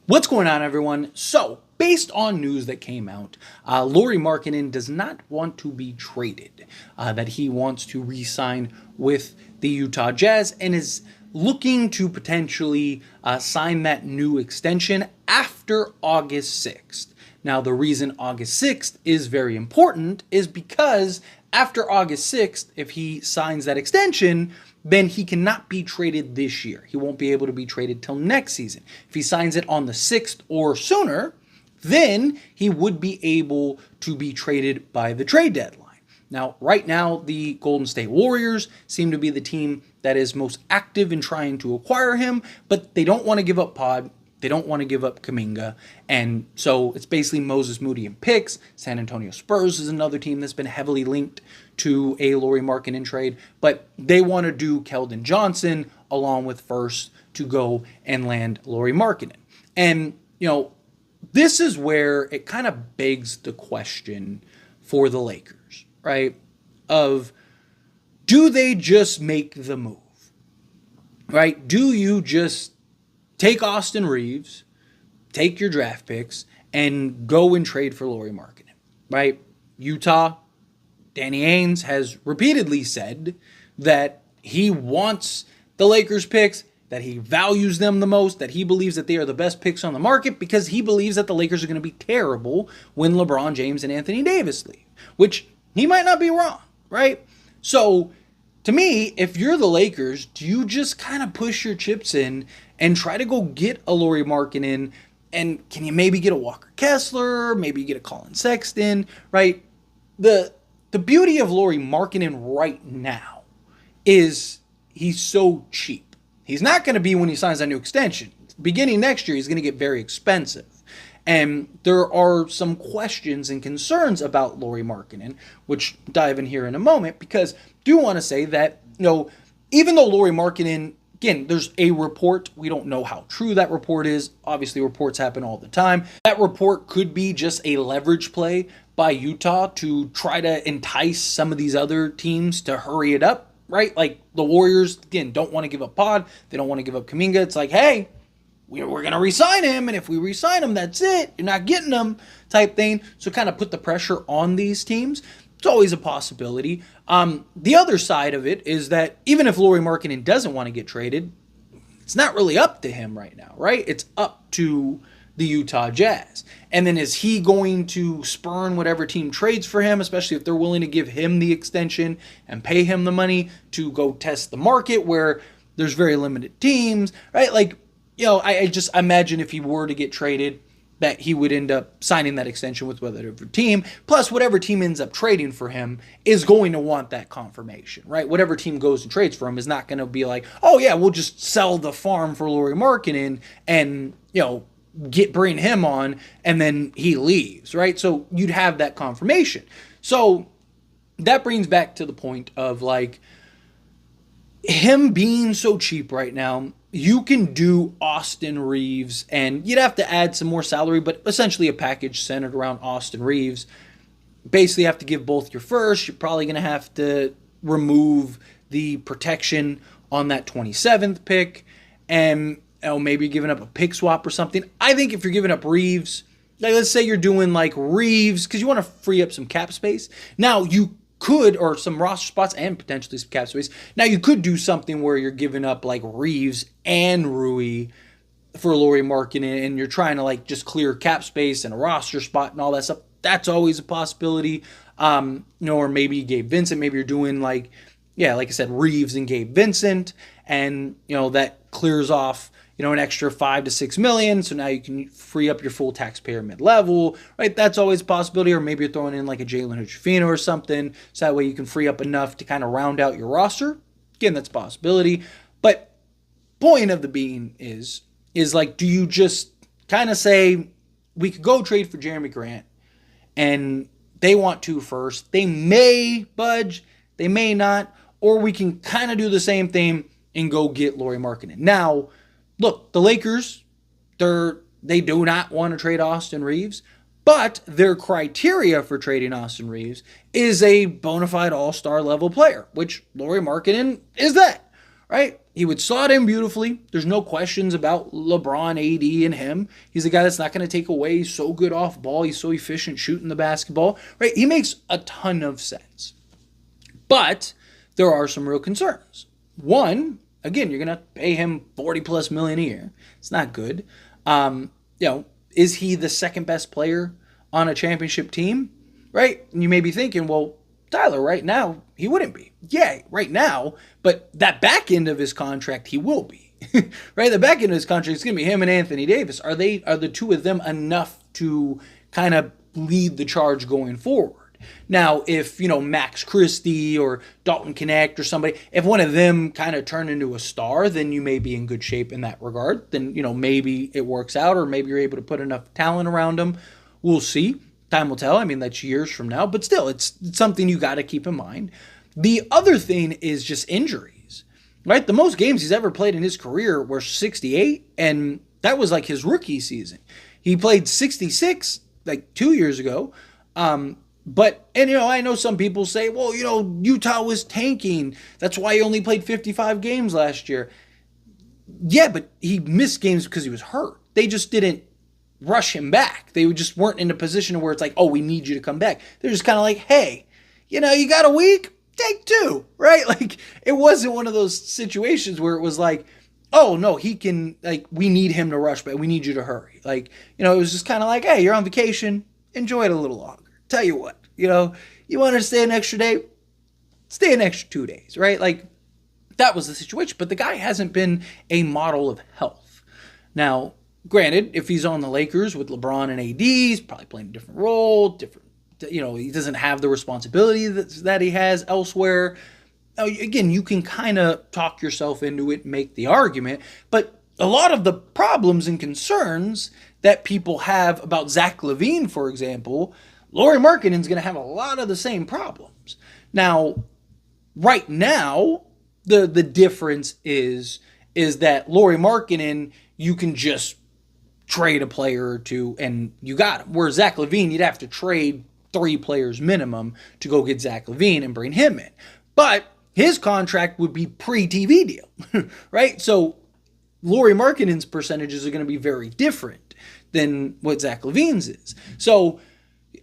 What's going on, everyone? So, based on news that came out, Lauri Markkanen does not want to be traded, that he wants to re-sign with the Utah Jazz and is looking to potentially sign that new extension after August 6th. Now, the reason August 6th is very important is because after August 6th, if he signs that extension, then he cannot be traded this year. He won't be able to be traded till next season. If he signs it on the 6th or sooner, then he would be able to be traded by the trade deadline. Now, right now, the Golden State Warriors seem to be the team that is most active in trying to acquire him, but they don't want to give up Pod. They don't want to give up Kuminga. And so it's basically Moses Moody and picks. San Antonio Spurs is another team that's been heavily linked to a Lauri Markkanen trade. But they want to do Keldon Johnson along with first to go and land Lauri Markkanen. And, this is where it kind of begs the question for the Lakers, right? Of, do they just make the move? Right? Do you just take Austin Reaves, take your draft picks, and go and trade for Lauri Markkanen, right? Utah, Danny Ainge has repeatedly said that he wants the Lakers picks, that he values them the most, that he believes that they are the best picks on the market because he believes that the Lakers are going to be terrible when LeBron James and Anthony Davis leave, which he might not be wrong, right? So, to me, if you're the Lakers, do you just kind of push your chips in and try to go get a Lauri Markkanen? And can you maybe get a Walker Kessler? Maybe you get a Colin Sexton, right? The beauty of Lauri Markkanen right now is he's so cheap. He's not going to be when he signs that new extension. Beginning next year, he's going to get very expensive. And there are some questions and concerns about Lauri Markkanen, which I'll dive in here in a moment, because I do want to say that, even though Lauri Markkanen, again, there's a report. We don't know how true that report is. Obviously, reports happen all the time. That report could be just a leverage play by Utah to try to entice some of these other teams to hurry it up, right? Like the Warriors, again, don't want to give up Pod. They don't want to give up Kuminga. It's like, hey, we're going to re-sign him, and if we re-sign him, that's it. You're not getting him type thing. So kind of put the pressure on these teams. It's always a possibility. The other side of it is that even if Lauri Markkanen doesn't want to get traded, it's not really up to him right now, right? It's up to the Utah Jazz. And then is he going to spurn whatever team trades for him, especially if they're willing to give him the extension and pay him the money to go test the market where there's very limited teams, right? Like, I just imagine if he were to get traded, that he would end up signing that extension with whatever team. Plus, whatever team ends up trading for him is going to want that confirmation, right? Whatever team goes and trades for him is not going to be like, oh yeah, we'll just sell the farm for Lauri Markkanen and, bring him on, and then he leaves, right? So you'd have that confirmation. So that brings back to the point of like him being so cheap right now. You can do Austin Reaves, and you'd have to add some more salary, but essentially a package centered around Austin Reaves. Basically have to give both your first. You're probably going to have to remove the protection on that 27th pick, and maybe you're giving up a pick swap or something. I think if you're giving up Reaves, like let's say you're doing like Reaves, because you want to free up some cap space. Now you could, or some roster spots and potentially some cap space. Now you could do something where you're giving up like Reaves and Rui for Lauri Markkanen, and you're trying to like just clear cap space and a roster spot and all that stuff. That's always a possibility. Or maybe Gabe Vincent. Maybe you're doing like I said, Reaves and Gabe Vincent, and that clears off an extra $5 to $6 million. So now you can free up your full taxpayer mid-level, right? That's always a possibility. Or maybe you're throwing in like a Jalen Hood-Schifino or something. So that way you can free up enough to kind of round out your roster. Again, that's a possibility. But point of the being is like, do you just kind of say, we could go trade for Jerami Grant, and they want to first. They may budge, they may not, or we can kind of do the same thing and go get Lauri Markkanen. Now, look, the Lakers, they do not want to trade Austin Reaves, but their criteria for trading Austin Reaves is a bona fide all-star level player, which Lauri Markkanen is that, right? He would slot in beautifully. There's no questions about LeBron, AD, and him. He's a guy that's not going to take away. He's so good off ball. He's so efficient shooting the basketball, right? He makes a ton of sense. But there are some real concerns. One, again, you're going to pay him $40+ million a year. It's not good. Is he the second best player on a championship team? Right? And you may be thinking, well, Tyler, right now, he wouldn't be. Yeah, right now, but that back end of his contract, he will be. Right? The back end of his contract is going to be him and Anthony Davis. Are the two of them enough to kind of lead the charge going forward? Now, if, Max Christie or Dalton Knecht or somebody, if one of them kind of turn into a star, then you may be in good shape in that regard. Then, maybe it works out, or maybe you're able to put enough talent around them. We'll see. Time will tell. I mean, that's years from now, but still, it's something you got to keep in mind. The other thing is just injuries, right? The most games he's ever played in his career were 68, and that was like his rookie season. He played 66 like 2 years ago. But I know some people say, well, Utah was tanking. That's why he only played 55 games last year. Yeah, but he missed games because he was hurt. They just didn't rush him back. They just weren't in a position where it's like, oh, we need you to come back. They're just kind of like, hey, you got a week? Take 2, right? Like, it wasn't one of those situations where it was like, oh, no, he can, like, we need him to rush back. We need you to hurry. Like, it was just kind of like, hey, you're on vacation. Enjoy it a little longer. Tell you what, you want to stay an extra day? Stay an extra 2 days, right? Like, that was the situation. But the guy hasn't been a model of health. Now, granted, if he's on the Lakers with LeBron and AD, he's probably playing a different role, he doesn't have the responsibility that he has elsewhere. Now, again, you can kind of talk yourself into it and make the argument, but a lot of the problems and concerns that people have about Zach LaVine, for example, Lauri Markkanen's going to have a lot of the same problems. Now, right now, the difference is that Lauri Markkanen, you can just trade a player or two and you got him. Whereas Zach LaVine, you'd have to trade 3 players minimum to go get Zach LaVine and bring him in. But his contract would be pre-TV deal, right? So Lauri Markkanen's percentages are going to be very different than what Zach LaVine's is. So,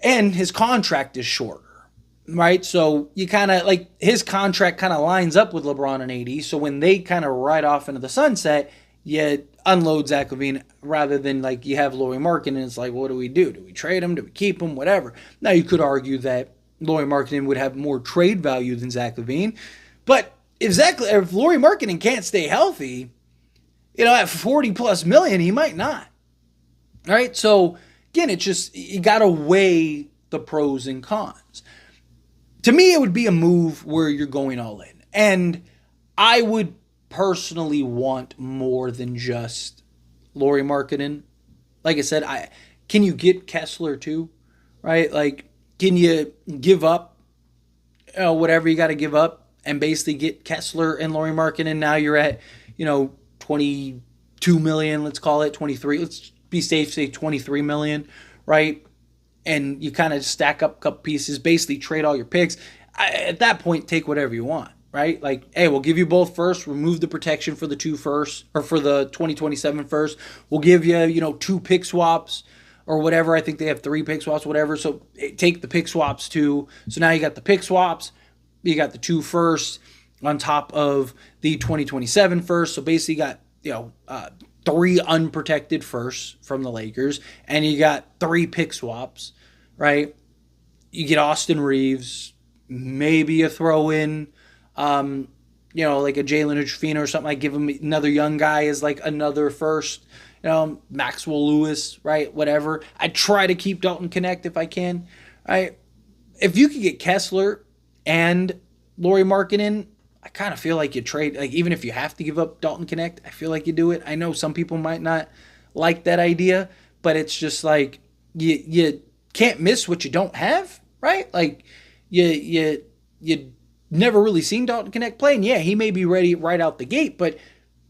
and his contract is shorter, right? So you kind of like his contract kind of lines up with LeBron and AD. So when they kind of ride off into the sunset, you unload Zach LaVine rather than like you have Lauri Markkanen and it's like, what do we do? Do we trade him? Do we keep him? Whatever. Now you could argue that Lauri Markkanen would have more trade value than Zach LaVine. But if Lauri Markkanen can't stay healthy, at $40+ million, he might not. All right. So again, it's just, you got to weigh the pros and cons. To me, it would be a move where you're going all in. And I would personally want more than just Lauri Markkanen. Like I said, can you get Kessler too? Right? Like, can you give up whatever you got to give up and basically get Kessler and Lauri Markkanen? Now you're at, 22 million, let's call it 23. Let's be safe, say 23 million, right? And you kind of stack up a couple pieces, basically trade all your picks. At that point, take whatever you want, right? Like, hey, we'll give you both first, remove the protection for the 2 first, or for the 2027 first. We'll give you, 2 pick swaps or whatever. I think they have 3 pick swaps, whatever. So take the pick swaps too. So now you got the pick swaps, you got the 2 firsts on top of the 2027 first. So basically you got, 3 unprotected firsts from the Lakers, and you got 3 pick swaps, right? You get Austin Reaves, maybe a throw in, like a Jalen Hood-Schifino or something. Like give him another young guy as like another first, Maxwell Lewis, right? Whatever. I try to keep Dalton Knecht if I can, right? If you could get Kessler and Lauri Markkanen, I kind of feel like you trade, like even if you have to give up Dalton Knecht, I feel like you do it. I know some people might not like that idea, but it's just like you can't miss what you don't have, right? Like you never really seen Dalton Knecht play, and yeah, he may be ready right out the gate, but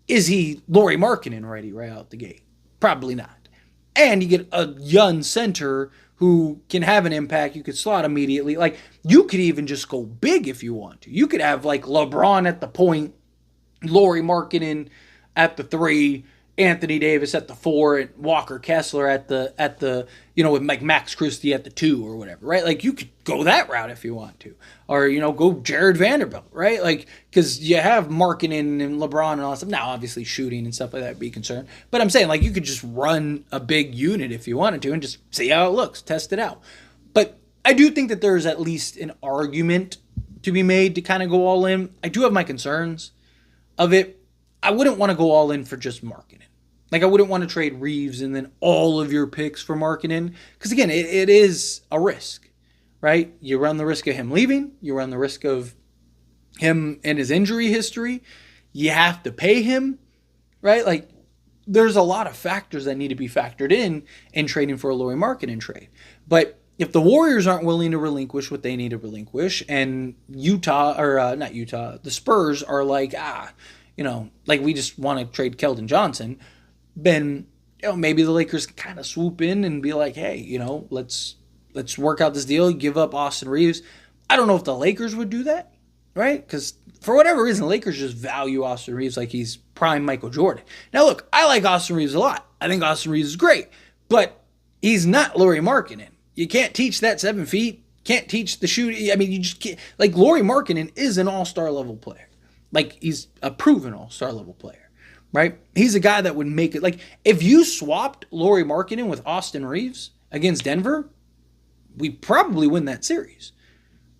is he Lauri Markkanen ready right out the gate? Probably not. And you get a young center who can have an impact. You could slot immediately. Like, you could even just go big if you want to. You could have, like, LeBron at the point, Lauri Markkanen at the 3, Anthony Davis at the 4, and Walker Kessler at the with like Max Christie at the 2 or whatever, right? Like you could go that route if you want to, or go Jared Vanderbilt, right? Like because you have Markkanen and LeBron and all that stuff. Now, obviously, shooting and stuff like that would be concerned, but I'm saying like you could just run a big unit if you wanted to and just see how it looks, test it out. But I do think that there's at least an argument to be made to kind of go all in. I do have my concerns of it. I wouldn't want to go all in for just Markkanen. Like, I wouldn't want to trade Reaves and then all of your picks for Markkanen. Because, again, it is a risk, right? You run the risk of him leaving. You run the risk of him and his injury history. You have to pay him, right? Like, there's a lot of factors that need to be factored in trading for a Lauri Markkanen trade. But if the Warriors aren't willing to relinquish what they need to relinquish, and the Spurs are like, like we just want to trade Keldon Johnson, then maybe the Lakers kind of swoop in and be like, hey, let's work out this deal, give up Austin Reaves. I don't know if the Lakers would do that, right? Because for whatever reason, the Lakers just value Austin Reaves like he's prime Michael Jordan. Now, look, I like Austin Reaves a lot. I think Austin Reaves is great, but he's not Lauri Markkanen. You can't teach that 7 feet. Can't teach the shooting. I mean, you just can't. Like, Lauri Markkanen is an all-star level player. Like, he's a proven all-star level player. Right? He's a guy that would make it. Like, if you swapped Lauri Markkanen with Austin Reaves against Denver, we probably win that series.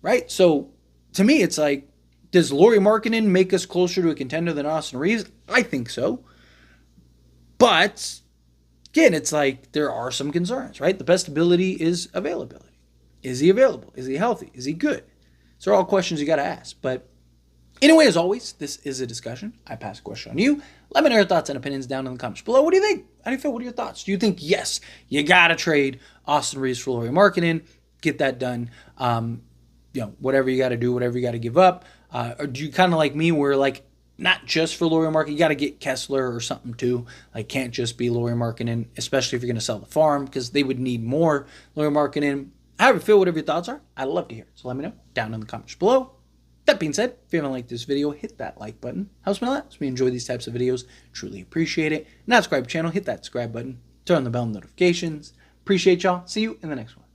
Right? So, to me, it's like, does Lauri Markkanen make us closer to a contender than Austin Reaves? I think so. But, again, it's like, there are some concerns, right? The best ability is availability. Is he available? Is he healthy? Is he good? These are all questions you got to ask. But, anyway, as always, this is a discussion. I pass a question on you. Let me know your thoughts and opinions down in the comments below. What do you think? How do you feel? What are your thoughts? Do you think, yes, you got to trade Austin Reaves for Lauri Markkanen, get that done, whatever you got to do, whatever you got to give up? Or do you kind of like me where, like, not just for Lauri Markkanen, you got to get Kessler or something too. Like, can't just be Lauri Markkanen, especially if you're going to sell the farm, because they would need more Lauri Markkanen. However you feel, whatever your thoughts are, I'd love to hear it. So let me know down in the comments below. That being said, if you haven't liked this video, hit that like button. Helps me a lot. Helps me enjoy these types of videos. Truly appreciate it. Not subscribe to the channel, hit that subscribe button. Turn on the bell notifications. Appreciate y'all. See you in the next one.